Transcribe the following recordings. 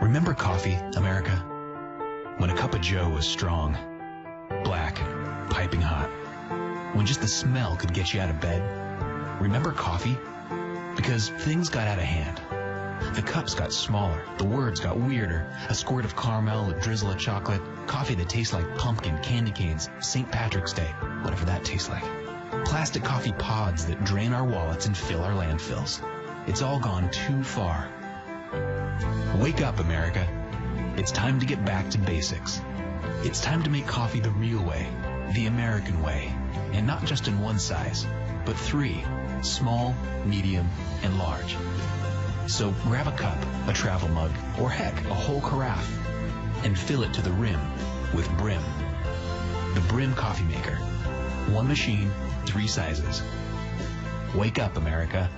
Remember coffee, America? When a cup of joe was strong, black, piping hot. When just the smell could get you out of bed. Remember coffee? Because things got out of hand. The cups got smaller, the words got weirder. A squirt of caramel, a drizzle of chocolate, coffee that tastes like pumpkin, candy canes, St. Patrick's Day, whatever that tastes like. Plastic coffee pods that drain our wallets and fill our landfills. It's all gone too far. Wake up, America. It's time to get back to basics. It's time to make coffee the real way, the American way, and not just in one size, but 3, small, medium, and large. So grab a cup, a travel mug, or heck, a whole carafe, and fill it to the rim with Brim. The Brim coffee maker. 1 machine, 3 sizes. Wake up, America.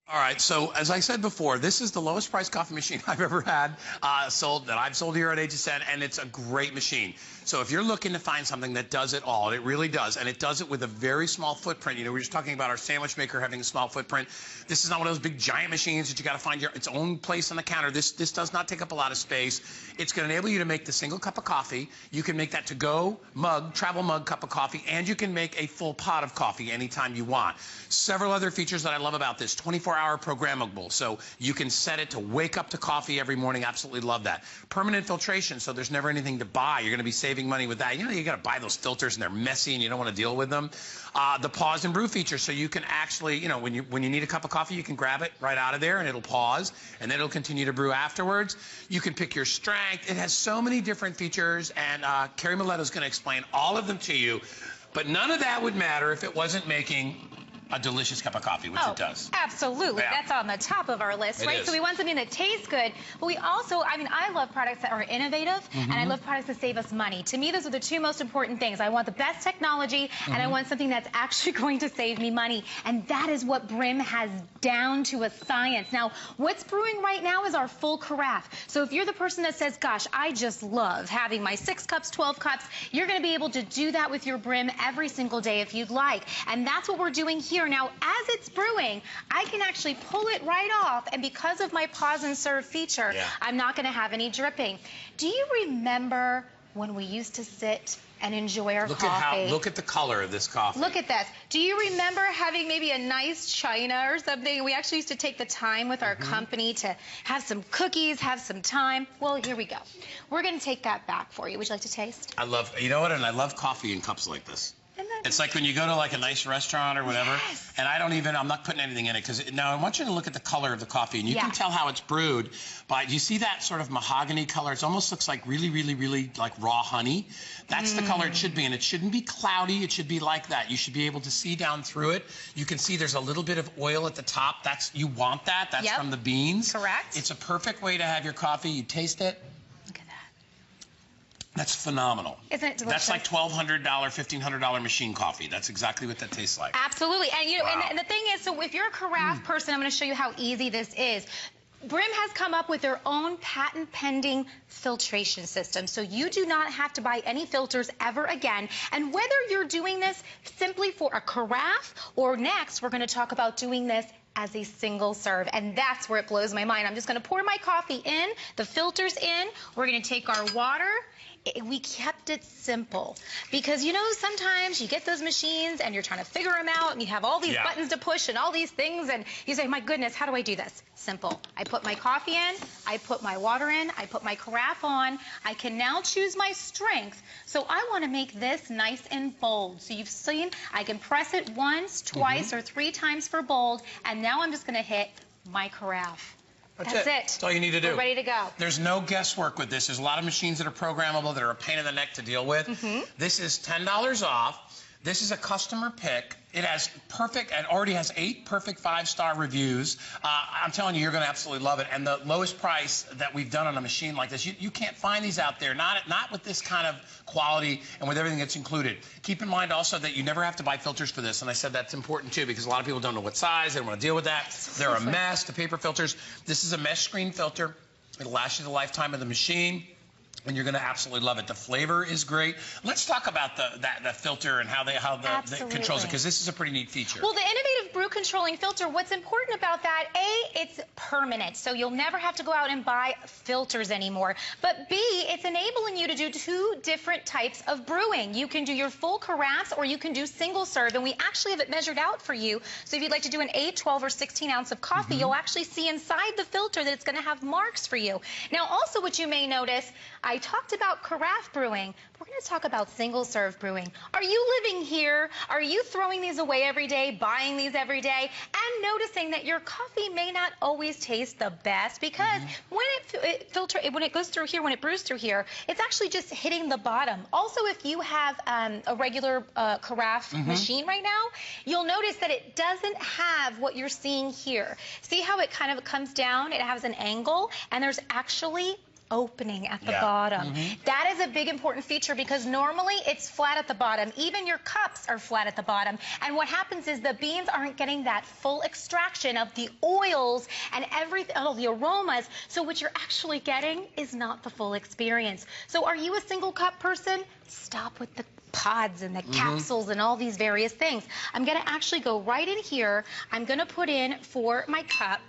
All right, so as I said before, this is the lowest priced coffee machine I've ever had that I've sold here at HSN, and it's a great machine. So if you're looking to find something that does it all, and it really does, and it does it with a very small footprint. You know, we were just talking about our sandwich maker having a small footprint. This is not one of those big giant machines that you got to find its own place on the counter. This does not take up a lot of space. It's going to enable you to make the single cup of coffee. You can make that to-go mug, travel mug cup of coffee, and you can make a full pot of coffee anytime you want. Several other features that I love about this: 24-hour programmable, so you can set it to wake up to coffee every morning. Absolutely love that. Permanent filtration, so there's never anything to buy. You're going to be saving money with that. You know, you got to buy those filters and they're messy and you don't want to deal with them. The pause and brew feature, so you can actually, you know, when you need a cup of coffee, you can grab it right out of there and it'll pause and then it'll continue to brew afterwards. You can pick your strength. It has so many different features, and Keri Maletto is going to explain all of them to you, but none of that would matter if it wasn't making a delicious cup of coffee, which it does. Absolutely. Yeah. That's on the top of our list, right? So we want something that tastes good, but we also, I mean, I love products that are innovative, and I love products that save us money. To me, those are the 2 most important things. I want the best technology, and I want something that's actually going to save me money, and that is what Brim has down to a science. Now, what's brewing right now is our full carafe. So if you're the person that says, gosh, I just love having my 6 cups, 12 cups, you're going to be able to do that with your Brim every single day if you'd like. And that's what we're doing here. Now, as it's brewing, I can actually pull it right off, and because of my pause and serve feature, I'm not going to have any dripping. Do you remember when we used to sit and enjoy our coffee? Look at the color of this coffee. Look at this. Do you remember having maybe a nice china or something? We actually used to take the time with our company to have some cookies, have some time. Well, here we go. We're going to take that back for you. Would you like to taste? I love, you know what, and I love coffee in cups like this. It's like when you go to like a nice restaurant or whatever, and I'm not putting anything in it, because now I want you to look at the color of the coffee, and you can tell how it's brewed by, do you see that sort of mahogany color? It almost looks like really, really, really like raw honey. That's the color it should be, and it shouldn't be cloudy. It should be like that. You should be able to see down through it. You can see there's a little bit of oil at the top. You want that. That's from the beans. Correct. It's a perfect way to have your coffee. You taste it. That's phenomenal. Isn't it delicious? That's like $1,200, $1,500 machine coffee. That's exactly what that tastes like. Absolutely. And you know, and the thing is, so if you're a carafe person, I'm going to show you how easy this is. Brim has come up with their own patent-pending filtration system, so you do not have to buy any filters ever again. And whether you're doing this simply for a carafe, or next we're going to talk about doing this as a single serve, and that's where it blows my mind. I'm just going to pour my coffee in, the filter's in, we're going to take our water. We kept it simple because, you know, sometimes you get those machines and you're trying to figure them out and you have all these buttons to push and all these things, and you say, my goodness, how do I do this? Simple. I put my coffee in, I put my water in, I put my carafe on. I can now choose my strength. So I want to make this nice and bold. So you've seen I can press it once, twice, or 3 times for bold, and now I'm just going to hit my carafe. That's it. That's all you need to do. We're ready to go. There's no guesswork with this. There's a lot of machines that are programmable that are a pain in the neck to deal with. This is $10 off. This is a customer pick. It has it already has 8 perfect 5-star reviews. I'm telling you, you're going to absolutely love it. And the lowest price that we've done on a machine like this, you can't find these out there, not with this kind of quality and with everything that's included. Keep in mind also that you never have to buy filters for this, and I said that's important too, because a lot of people don't know what size, they don't want to deal with that. They're a mess, the paper filters. This is a mesh screen filter. It'll last you the lifetime of the machine, and you're going to absolutely love it. The flavor is great. Let's talk about the filter and how it controls it, because this is a pretty neat feature. Well, the innovative brew controlling filter, what's important about that, A, it's permanent, so you'll never have to go out and buy filters anymore. But B, it's enabling you to do 2 different types of brewing. You can do your full carafes or you can do single serve, and we actually have it measured out for you. So if you'd like to do an 8, 12, or 16 ounce of coffee, you'll actually see inside the filter that it's going to have marks for you. Now, also what you may notice, I talked about carafe brewing. We're going to talk about single serve brewing. Are you living here? Are you throwing these away every day, buying these every day, and noticing that your coffee may not always taste the best because when it goes through here, when it brews through here, it's actually just hitting the bottom. Also, if you have a regular carafe machine right now, you'll notice that it doesn't have what you're seeing here. See how it kind of comes down? It has an angle, and there's actually opening at the bottom. That is a big important feature because normally it's flat at the bottom. Even your cups are flat at the bottom. And what happens is the beans aren't getting that full extraction of the oils and everything, all the aromas. So what you're actually getting is not the full experience. So are you a single cup person? Stop with the pods and the capsules and all these various things. I'm going to actually go right in here. I'm going to put in for my cup.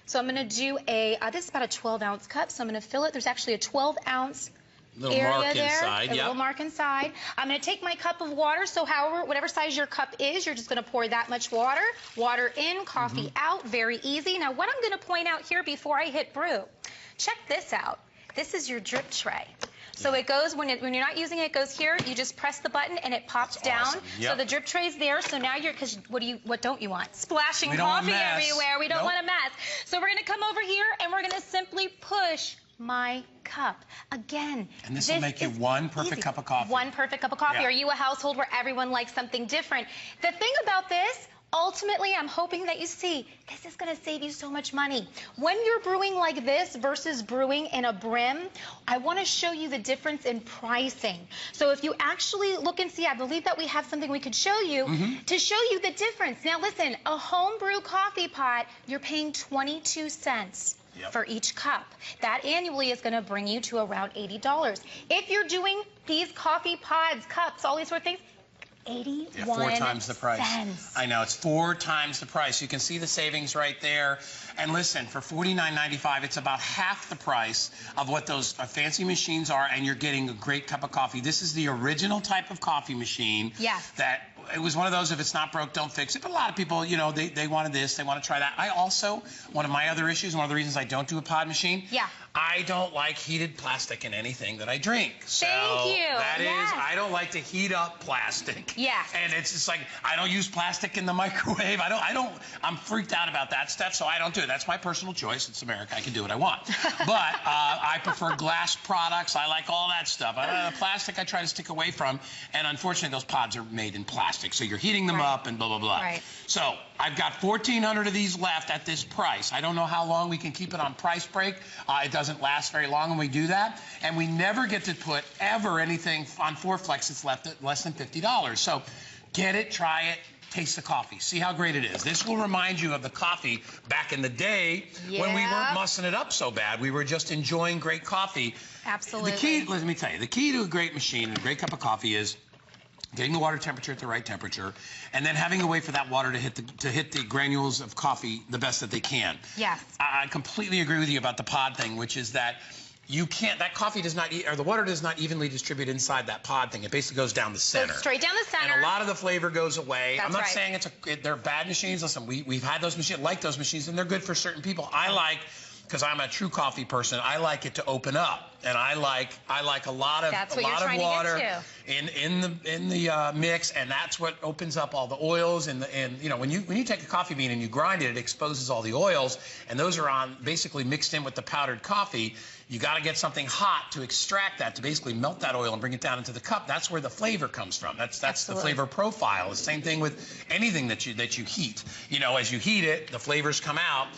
So I'm going to do this is about a 12-ounce cup, so I'm going to fill it. There's actually a 12-ounce area there, a little mark inside. I'm going to take my cup of water, so whatever size your cup is, you're just going to pour that much water. Water in, coffee out, very easy. Now, what I'm going to point out here before I hit brew, check this out. This is your drip tray. So it goes, when you're not using it, it goes here. You just press the button and it pops down. So the drip tray's there. So now because what don't you want? Splashing coffee everywhere. We don't want a mess. So we're going to come over here and we're going to simply push my cup. Again, and this will make you one perfect cup of coffee. One perfect cup of coffee. Are you a household where everyone likes something different? The thing about this, ultimately, I'm hoping that you see this is going to save you so much money. When you're brewing like this versus brewing in a Brim, I want to show you the difference in pricing. So if you actually look and see, I believe that we have something we could show you to show you the difference. Now listen, a home brew coffee pot, you're paying 22 cents. For each cup. That annually is going to bring you to around $80. If you're doing these coffee pods, cups, all these sort of things, 81 4 times the price. Cents. I know, it's 4 times the price. You can see the savings right there. And listen, for $49.95, it's about half the price of what those fancy machines are, and you're getting a great cup of coffee. This is the original type of coffee machine. That it was one of those, if it's not broke, don't fix it. But a lot of people, you know, they wanted this, they want to try that. I also, one of my other issues, one of the reasons I don't do a pod machine, I don't like heated plastic in anything that I drink. So Thank you. That is, I don't like to heat up plastic. And it's just like, I don't use plastic in the microwave. I'm freaked out about that stuff, so I don't do it. That's my personal choice. It's America. I can do what I want. But I prefer glass products. I like all that stuff. Plastic I try to stick away from, and unfortunately those pods are made in plastic, so you're heating them up and blah, blah, blah. So I've got 1,400 of these left at this price. I don't know how long we can keep it on price break. It doesn't last very long when we do that, and we never get to put ever anything on 4Flex that's left at less than $50. So get it, try it, taste the coffee, see how great it is. This will remind you of the coffee back in the day when we weren't mussing it up so bad. We were just enjoying great coffee. Absolutely. The key, let me tell you, the key to a great machine and a great cup of coffee is getting the water temperature at the right temperature, and then having a way for that water to hit the granules of coffee the best that they can. I completely agree with you about the pod thing, which is that you can't, that coffee does not, or the water does not evenly distribute inside that pod thing. It basically goes down the center. Goes straight down the center. And a lot of the flavor goes away. I'm not saying they're bad machines. Listen, we've had those machines, like those machines, and they're good for certain people. I like, because I'm a true coffee person, I like it to open up, and I like a lot of water in the mix, and that's what opens up all the oils. And you know, when you take a coffee bean and you grind it, it exposes all the oils, and those are basically mixed in with the powdered coffee. You got to get something hot to extract that, to basically melt that oil and bring it down into the cup. That's where the flavor comes from. That's the flavor profile. The same thing with anything that you heat. You know, as you heat it, the flavors come out.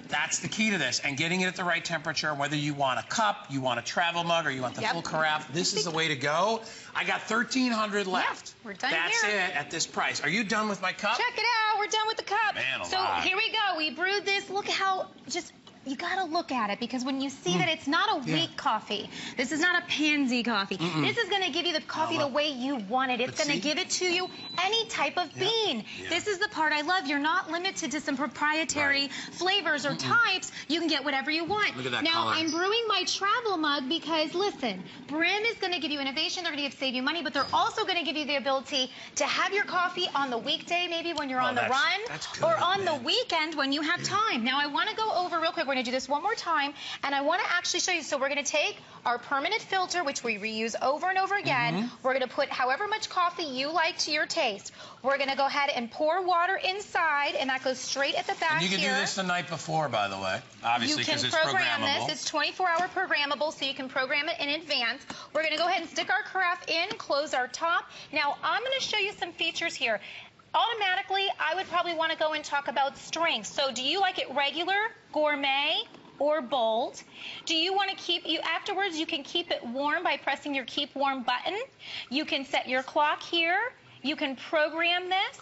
That's the key to this, and getting it at the right temperature. Whether you want a cup, you want a travel mug, or you want the full carafe, this is the way to go. I got 1,300 left. We're done That's it at this price. Are you done with my cup? Check it out. We're done with the cup. Man alive. So here we go. We brewed this. Look how just you gotta look at it, because when you see that it's not a weak coffee, this is not a pansy coffee. This is gonna give you the coffee the way you want it. It's gonna give it to you any type of bean. This is the part I love. You're not limited to some proprietary flavors or types. You can get whatever you want. Look at that now, color. I'm brewing my travel mug because, listen, Brim is gonna give you innovation. They're gonna save you money, but they're also gonna give you the ability to have your coffee on the weekday, maybe when you're on the run, or on the weekend when you have time. Now, I wanna go over real quick. We're gonna do this one more time, and I wanna actually show you. So we're gonna take our permanent filter, which we reuse over and over again. We're gonna put however much coffee you like to your taste. We're gonna go ahead and pour water inside, and that goes straight at the back And you can here. do this the night before, by the way, obviously, because it's program programmable. this. It's 24-hour programmable, so you can program it in advance. We're gonna go ahead and stick our carafe in, close our top. Now, I'm gonna show you some features here. Automatically, I would probably want to go and talk about strength. So do you like it regular, gourmet, or bold? Do you want to keep, afterwards you can keep it warm by pressing your keep warm button. You can set your clock here. You can program this.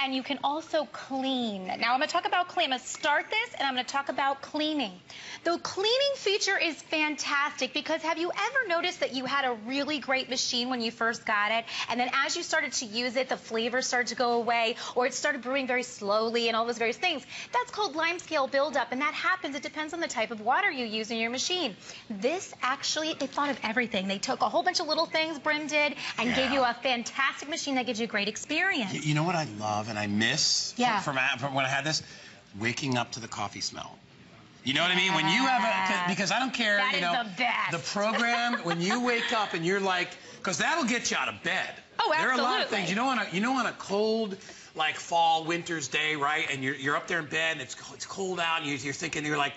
And you can also clean. Now I'm going to talk about clean. I'm going to start this, and I'm going to talk about cleaning. The cleaning feature is fantastic, because have you ever noticed that you had a really great machine when you first got it, and then as you started to use it, the flavors started to go away, or it started brewing very slowly and all those various things? That's called lime scale buildup, and that happens. It depends on the type of water you use in your machine. This actually, they thought of everything. They took a whole bunch of little things Brim did and gave you a fantastic machine that gives you a great experience. You know what I love and I miss from when I had this? Waking up to the coffee smell. You know what I mean? When you have because I don't care, That you is know, the best. the program, when you wake up and you're like, because that'll get you out of bed. Oh, There are a lot of absolutely. things. You know on a cold, like fall, winter's day, right? And you're up there in bed and it's cold out and you're thinking, you're like,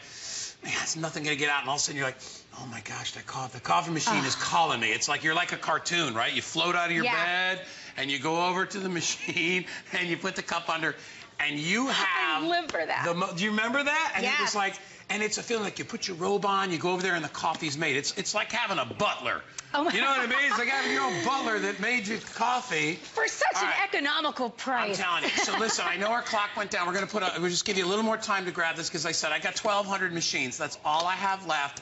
man, there's nothing going to get out. And all of a sudden you're like, oh my gosh, the coffee machine is calling me. It's like you're like a cartoon, right? You float out of your bed and you go over to the machine and you put the cup under, and you have... I live for that. Do you remember that? And Yes. it was like, and it's a feeling like you put your robe on, you go over there and the coffee's made. It's like having a butler. Oh my You know what I mean? It's like having your own butler that made you coffee. For such an economical price. I'm telling you. So listen, I know our clock went down. We'll just give you a little more time to grab this, because I said I got 1,200 machines. That's all I have left.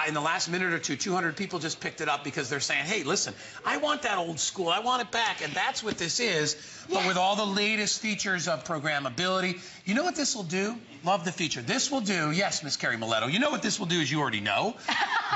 In the last minute or two, 200 people just picked it up because they're saying, hey, listen, I want that old school. I want it back. And that's what this is, but with all the latest features of programmability. You know what this will do? Love the feature. This will do, yes, Miss Keri Maletto, you know what this will do, as you already know.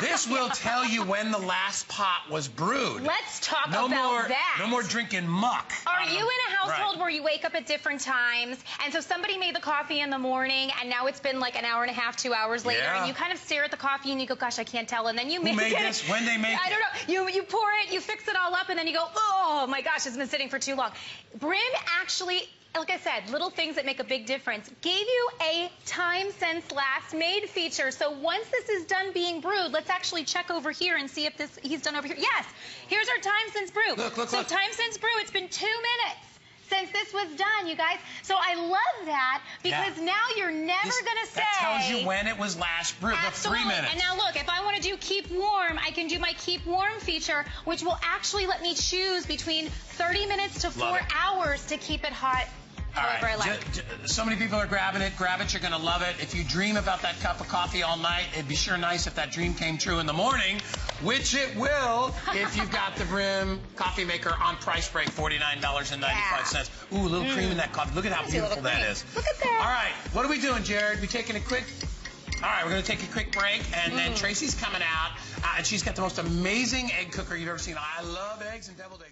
This will tell you when the last pot was brewed. Let's talk about that. No more drinking muck. Are you in a household where you wake up at different times, and so somebody made the coffee in the morning, and now it's been like an hour and a half, 2 hours later, and you kind of stare at the coffee and you go, gosh, I can't tell, and then you make it. Who made this? When they make it? I don't know. You pour it, you fix it all up, and then you go, oh my gosh, it's been sitting for too long. Brim actually, like I said, little things that make a big difference, gave you a time since last made feature. So once this is done being brewed, let's actually check over here and see if he's done over here. Yes, here's our time since brew. Look. So time since brew, it's been 2 minutes since this was done, you guys. So I love that, because now you're never going to say... That tells you when it was last brewed. Absolutely. 3 minutes. And now look, if I want to do keep warm, I can do my keep warm feature, which will actually let me choose between 30 minutes to 4 hours to keep it hot. However I like. So many people are grabbing it. Grab it. You're going to love it. If you dream about that cup of coffee all night, it'd be sure nice if that dream came true in the morning, which it will if you've got the Brim coffee maker on price break, $49.95. Ooh, a little cream in that coffee. Look at how beautiful that is. Look at that. All right. What are we doing, Jared? We taking a quick... All right, we're going to take a quick break, and then Tracy's coming out, and she's got the most amazing egg cooker you've ever seen. I love eggs and deviled eggs.